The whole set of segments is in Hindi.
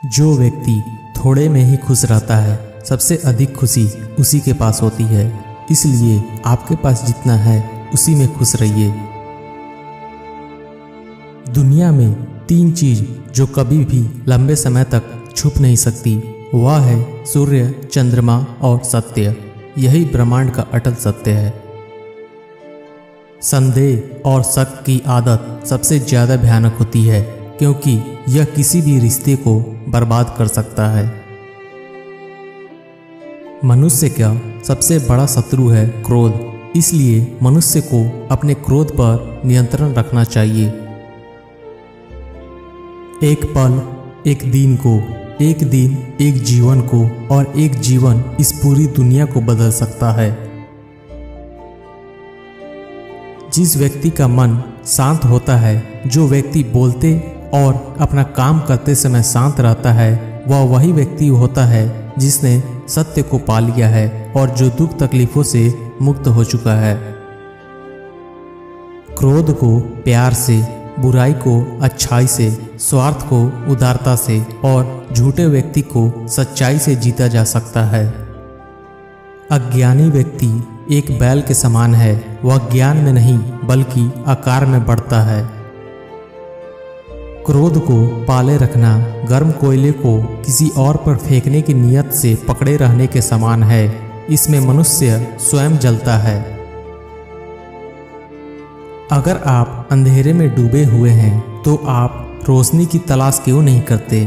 जो व्यक्ति थोड़े में ही खुश रहता है, सबसे अधिक खुशी उसी के पास होती है। इसलिए आपके पास जितना है उसी में खुश रहिए। दुनिया में 3 चीज जो कभी भी लंबे समय तक छुप नहीं सकती, वह है सूर्य, चंद्रमा और सत्य। यही ब्रह्मांड का अटल सत्य है। संदेह और शक की आदत सबसे ज्यादा भयानक होती है, क्योंकि यह किसी भी रिश्ते को बर्बाद कर सकता है। मनुष्य का सबसे बड़ा शत्रु है क्रोध। इसलिए मनुष्य को अपने क्रोध पर नियंत्रण रखना चाहिए। एक पल, एक दिन को, एक दिन एक जीवन को, और एक जीवन इस पूरी दुनिया को बदल सकता है। जिस व्यक्ति का मन शांत होता है, जो व्यक्ति बोलते और अपना काम करते समय शांत रहता है, वह वही व्यक्ति होता है जिसने सत्य को पा लिया है और जो दुख तकलीफों से मुक्त हो चुका है। क्रोध को प्यार से, बुराई को अच्छाई से, स्वार्थ को उदारता से और झूठे व्यक्ति को सच्चाई से जीता जा सकता है। अज्ञानी व्यक्ति एक बैल के समान है। वह ज्ञान में नहीं बल्कि आकार में बढ़ता है। क्रोध को पाले रखना गर्म कोयले को किसी और पर फेंकने की नियत से पकड़े रहने के समान है। इसमें मनुष्य स्वयं जलता है। अगर आप अंधेरे में डूबे हुए हैं तो आप रोशनी की तलाश क्यों नहीं करते?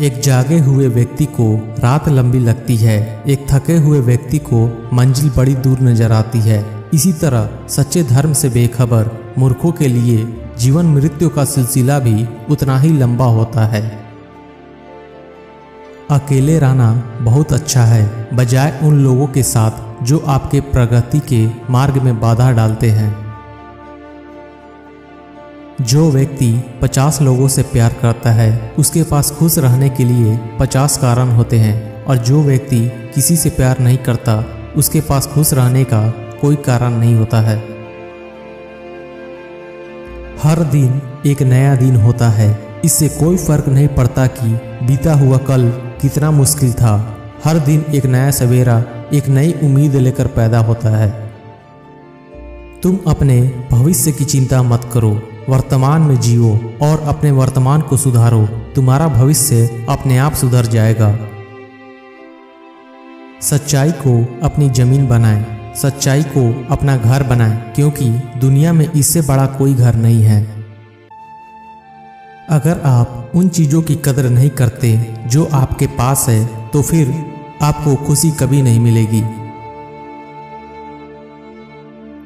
एक जागे हुए व्यक्ति को रात लंबी लगती है, एक थके हुए व्यक्ति को मंजिल बड़ी दूर नजर आती है। इसी तरह सच्चे धर्म से बेखबर मूर्खों के लिए जीवन मृत्यु का सिलसिला भी उतना ही लंबा होता है। अकेले रहना बहुत अच्छा है, बजाय उन लोगों के साथ जो आपके प्रगति के मार्ग में बाधा डालते हैं। जो व्यक्ति 50 लोगों से प्यार करता है, उसके पास खुश रहने के लिए 50 कारण होते हैं, और जो व्यक्ति किसी से प्यार नहीं करता, उसके पास खुश रहने का कोई कारण नहीं होता है। हर दिन एक नया दिन होता है। इससे कोई फर्क नहीं पड़ता कि बीता हुआ कल कितना मुश्किल था। हर दिन एक नया सवेरा एक नई उम्मीद लेकर पैदा होता है। तुम अपने भविष्य की चिंता मत करो, वर्तमान में जियो और अपने वर्तमान को सुधारो। तुम्हारा भविष्य अपने आप सुधर जाएगा। सच्चाई को अपनी जमीन बनाएं, सच्चाई को अपना घर बनाएं, क्योंकि दुनिया में इससे बड़ा कोई घर नहीं है। अगर आप उन चीजों की कदर नहीं करते जो आपके पास है, तो फिर आपको खुशी कभी नहीं मिलेगी।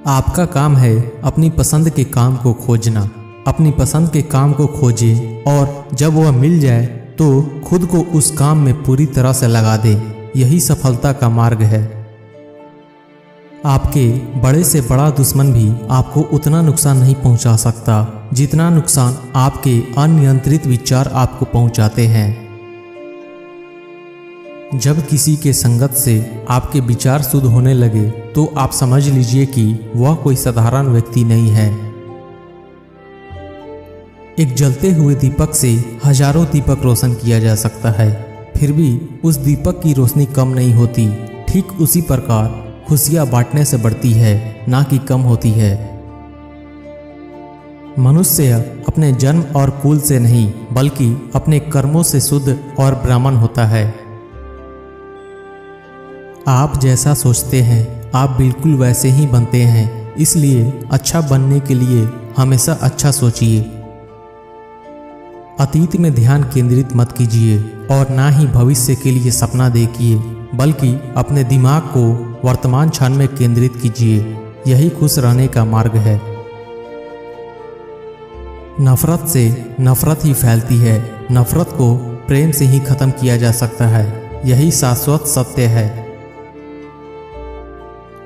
आपका काम है अपनी पसंद के काम को खोजना। अपनी पसंद के काम को खोजें, और जब वह मिल जाए तो खुद को उस काम में पूरी तरह से लगा दें। यही सफलता का मार्ग है। आपके बड़े से बड़ा दुश्मन भी आपको उतना नुकसान नहीं पहुंचा सकता जितना नुकसान आपके अनियंत्रित विचार आपको पहुंचाते हैं। जब किसी के संगत से आपके विचार शुद्ध होने लगे तो आप समझ लीजिए कि वह कोई साधारण व्यक्ति नहीं है। एक जलते हुए दीपक से हजारों दीपक रोशन किया जा सकता है, फिर भी उस दीपक की रोशनी कम नहीं होती। ठीक उसी प्रकार खुशियां बांटने से बढ़ती है, ना कि कम होती है। मनुष्य अपने जन्म और कुल से नहीं बल्कि अपने कर्मों से शुद्ध और ब्राह्मण होता है। आप जैसा सोचते हैं आप बिल्कुल वैसे ही बनते हैं। इसलिए अच्छा बनने के लिए हमेशा अच्छा सोचिए। अतीत में ध्यान केंद्रित मत कीजिए और ना ही भविष्य के लिए सपना देखिए, बल्कि अपने दिमाग को वर्तमान क्षण में केंद्रित कीजिए। यही खुश रहने का मार्ग है। नफरत से नफरत ही फैलती है। नफरत को प्रेम से ही खत्म किया जा सकता है। यही शाश्वत सत्य है।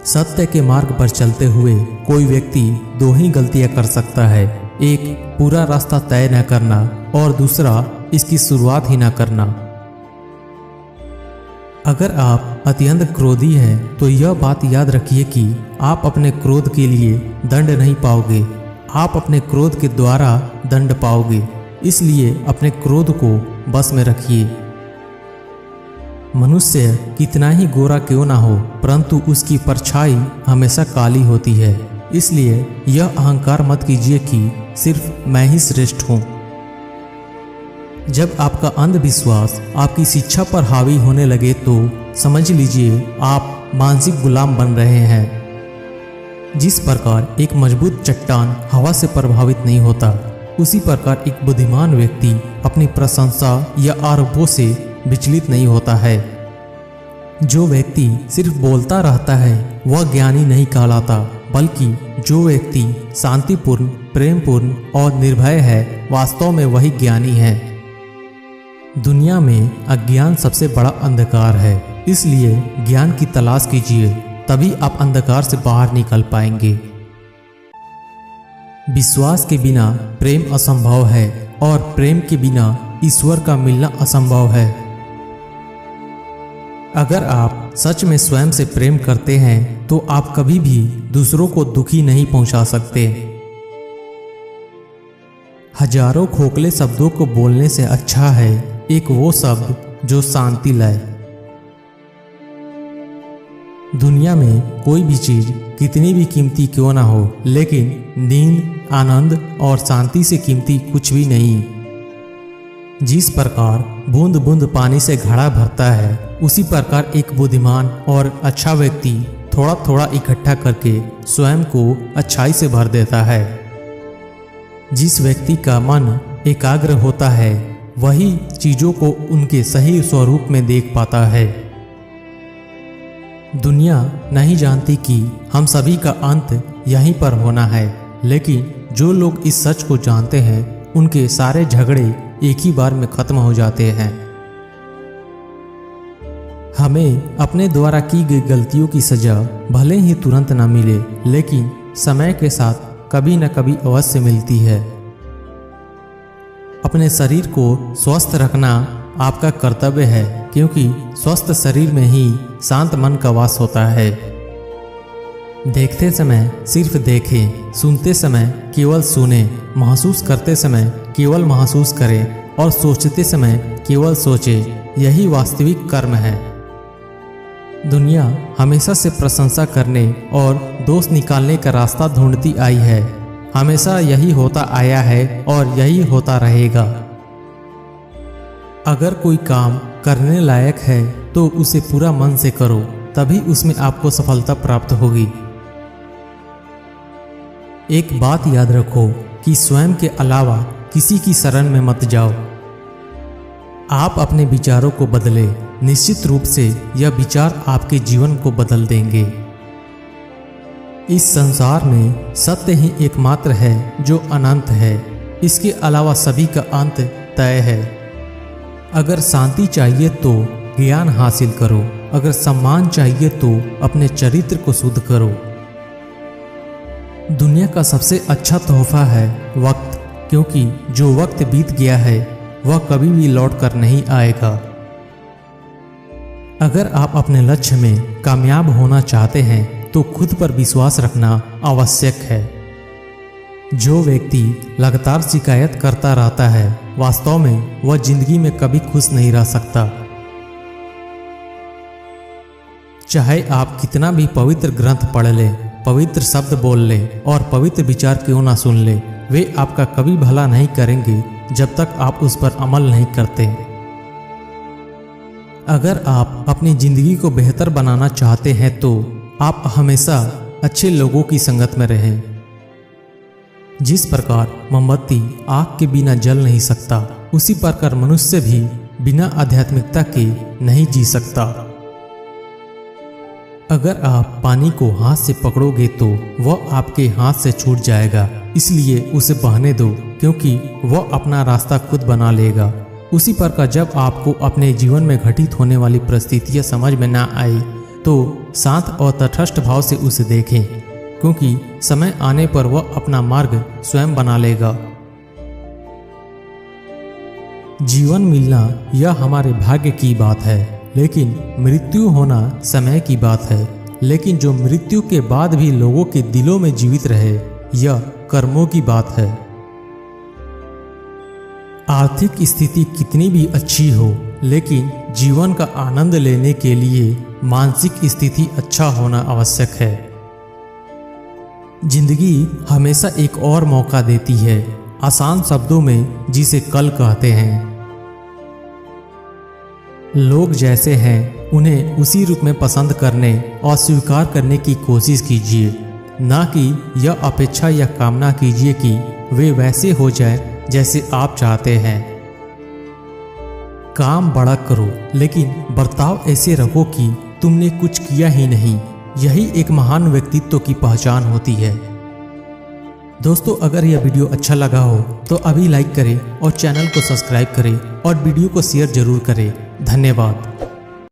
सत्य के मार्ग पर चलते हुए कोई व्यक्ति 2 ही गलतियां कर सकता है। एक, पूरा रास्ता तय न करना, और दूसरा, इसकी शुरुआत ही न करना। अगर आप अत्यंत क्रोधी हैं तो यह बात याद रखिए कि आप अपने क्रोध के लिए दंड नहीं पाओगे, आप अपने क्रोध के द्वारा दंड पाओगे। इसलिए अपने क्रोध को बस में रखिए। मनुष्य कितना ही गोरा क्यों ना हो, परंतु उसकी परछाई हमेशा काली होती है। इसलिए यह अहंकार मत कीजिए कि सिर्फ मैं ही श्रेष्ठ हूँ। जब आपका अंधविश्वास आपकी शिक्षा पर हावी होने लगे तो समझ लीजिए आप मानसिक गुलाम बन रहे हैं। जिस प्रकार एक मजबूत चट्टान हवा से प्रभावित नहीं होता, उसी प्रकार एक बुद्धिमान व्यक्ति अपनी प्रशंसा या आरोपों से विचलित नहीं होता है। जो व्यक्ति सिर्फ बोलता रहता है वह ज्ञानी नहीं कहलाता, बल्कि जो व्यक्ति शांतिपूर्ण, प्रेमपूर्ण और निर्भय है, वास्तव में वही ज्ञानी है। दुनिया में अज्ञान सबसे बड़ा अंधकार है, इसलिए ज्ञान की तलाश कीजिए, तभी आप अंधकार से बाहर निकल पाएंगे। विश्वास के बिना प्रेम असंभव है और प्रेम के बिना ईश्वर का मिलना असंभव है। अगर आप सच में स्वयं से प्रेम करते हैं तो आप कभी भी दूसरों को दुखी नहीं पहुंचा सकते। हजारों खोखले शब्दों को बोलने से अच्छा है एक वो शब्द जो शांति लाए। दुनिया में कोई भी चीज कितनी भी कीमती क्यों ना हो, लेकिन नींद, आनंद और शांति से कीमती कुछ भी नहीं। जिस प्रकार बूंद बूंद पानी से घड़ा भरता है, उसी प्रकार एक बुद्धिमान और अच्छा व्यक्ति थोड़ा थोड़ा इकट्ठा करके स्वयं को अच्छाई से भर देता है। जिस व्यक्ति का मन एकाग्र होता है, वही चीजों को उनके सही स्वरूप में देख पाता है। दुनिया नहीं जानती कि हम सभी का अंत यहीं पर होना है, लेकिन जो लोग इस सच को जानते हैं, उनके सारे झगड़े एक ही बार में खत्म हो जाते हैं। हमें अपने द्वारा की गई गलतियों की सजा भले ही तुरंत ना मिले, लेकिन समय के साथ कभी न कभी अवश्य मिलती है। अपने शरीर को स्वस्थ रखना आपका कर्तव्य है, क्योंकि स्वस्थ शरीर में ही शांत मन का वास होता है। देखते समय सिर्फ देखें, सुनते समय केवल सुने, महसूस करते समय केवल महसूस करें और सोचते समय केवल सोचें। यही वास्तविक कर्म है। दुनिया हमेशा से प्रशंसा करने और दोष निकालने का रास्ता ढूंढती आई है। हमेशा यही होता आया है और यही होता रहेगा। अगर कोई काम करने लायक है तो उसे पूरा मन से करो, तभी उसमें आपको सफलता प्राप्त होगी। एक बात याद रखो कि स्वयं के अलावा किसी की शरण में मत जाओ। आप अपने विचारों को बदले, निश्चित रूप से यह विचार आपके जीवन को बदल देंगे। इस संसार में सत्य ही एकमात्र है जो अनंत है, इसके अलावा सभी का अंत तय है। अगर शांति चाहिए तो ज्ञान हासिल करो, अगर सम्मान चाहिए तो अपने चरित्र को शुद्ध करो। दुनिया का सबसे अच्छा तोहफा है वक्त, क्योंकि जो वक्त बीत गया है वह कभी भी लौट कर नहीं आएगा। अगर आप अपने लक्ष्य में कामयाब होना चाहते हैं तो खुद पर विश्वास रखना आवश्यक है। जो व्यक्ति लगातार शिकायत करता रहता है, वास्तव में वह जिंदगी में कभी खुश नहीं रह सकता। चाहे आप कितना भी पवित्र ग्रंथ पढ़ लें, पवित्र शब्द बोल लें और पवित्र विचार क्यों ना सुन लें, वे आपका कभी भला नहीं करेंगे जब तक आप उस पर अमल नहीं करते। अगर आप अपनी जिंदगी को बेहतर बनाना चाहते हैं तो आप हमेशा अच्छे लोगों की संगत में रहें। जिस प्रकार मोमबत्ती आग के बिना जल नहीं सकता, उसी प्रकार मनुष्य भी बिना आध्यात्मिकता के नहीं जी सकता। अगर आप पानी को हाथ से पकड़ोगे तो वह आपके हाथ से छूट जाएगा, इसलिए उसे बहने दो, क्योंकि वह अपना रास्ता खुद बना लेगा। उसी प्रकार जब आपको अपने जीवन में घटित होने वाली परिस्थितियां समझ में ना आए तो शांत और तटस्थ भाव से उसे देखें, क्योंकि समय आने पर वह अपना मार्ग स्वयं बना लेगा। जीवन मिलना यह हमारे भाग्य की बात है, लेकिन मृत्यु होना समय की बात है। लेकिन जो मृत्यु के बाद भी लोगों के दिलों में जीवित रहे, यह कर्मों की बात है। आर्थिक स्थिति कितनी भी अच्छी हो, लेकिन जीवन का आनंद लेने के लिए मानसिक स्थिति अच्छा होना आवश्यक है। जिंदगी हमेशा एक और मौका देती है, आसान शब्दों में जिसे कल कहते हैं। लोग जैसे हैं उन्हें उसी रूप में पसंद करने और स्वीकार करने की कोशिश कीजिए, ना कि यह अपेक्षा या कामना कीजिए कि वे वैसे हो जाए जैसे आप चाहते हैं। काम बड़ा करो, लेकिन बर्ताव ऐसे रखो कि तुमने कुछ किया ही नहीं। यही एक महान व्यक्तित्व की पहचान होती है। दोस्तों, अगर यह वीडियो अच्छा लगा हो तो अभी लाइक करें और चैनल को सब्सक्राइब करें और वीडियो को शेयर जरूर करें। धन्यवाद।